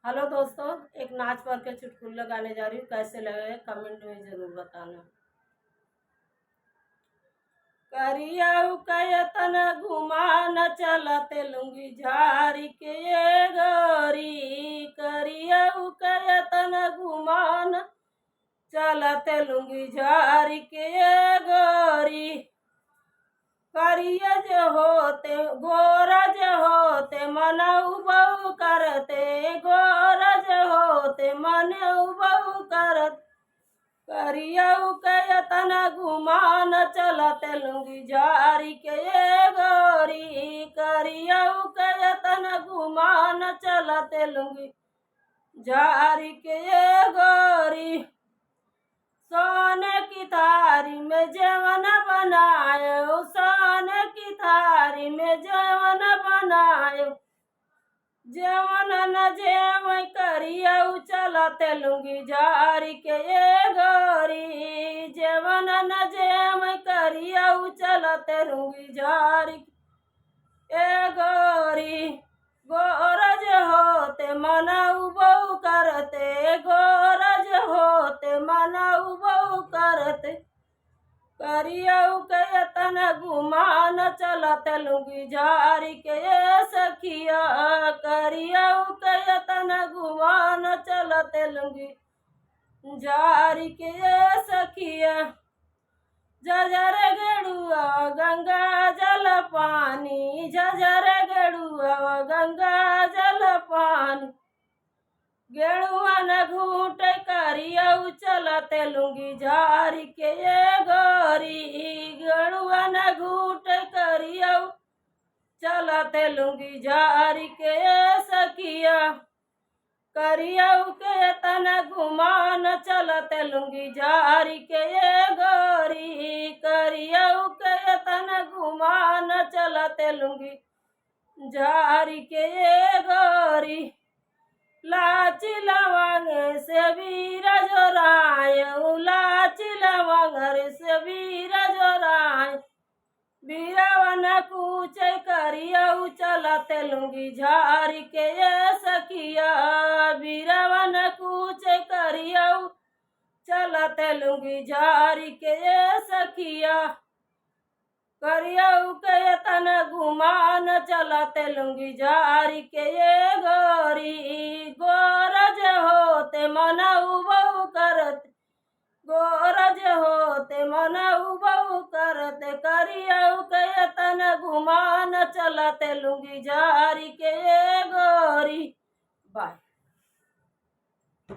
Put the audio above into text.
Hello दोस्तों, एक नाच पर के चुटकुला गाने जा रही हूँ। कैसे लगे कमेंट में जरूर बताना। करिया कयतन घुमान चलते लुंगी झारी के ये गोरी। करिया कयतन घुमान चलते लुंगी झारी के ये गोरी। करिया जो होते गोरा जो होते मन उबऊ करते, गोरा जो होते मन उबऊ करत। करियऊ कयतन घुमान चलते लुंगी झारी के ये गोरी। करियऊ कयतन घुमान चलते लुंगी झारी के ये गोरी। सोने की थारी में जवन बनायो, सोने की थारी में जवन बनायो। जवन न जेव करियऊ चलते लुंगी झारी के ये गोरी। जवन न जेव करियऊ चलते लुंगी झारी ए गोरी। गोरज होते मन उबऊ करते, गोरज होते मन उबऊ करते। करियऊ कयतन घुमान चलते लुंगी झारी के ये सखिया। करियऊ कयतन घुमान चलते लुंगी झारी के ये सखिया। झझर गेड़ुआ गंगा जल पानी, झझर गेड़ुआ गंगा जल पानी। गेड़ुआ न घूट करियऊ चलते लुंगी झारी के ये गोरी। गेड़ुआ न घूट करियऊ चलते लुंगी झारी के ये सखिया। करियऊ कयतन घुमान चलते लुंगी झारी के ये गोरी। करियऊ कयतन घुमान चलते लुंगी झारी के ये गोरी। लाची लवंग से वीर जोराय, लाची लवंग से वीर जोराय। बीरावन कूच करियऊ चलते लुंगी झारी के ये सखिया। बीरावन कूच करियऊ चलते लुंगी झारी के ये सखिया। करियऊ कयतन घुमान चलते लुंगी झारी के ये गोरी। गोरज होते मन उबऊ करते, गोरज होते मन उबऊ करते। करियऊ कयतन घुमान चलते लुंगी झारी के ये गोरी। बाय।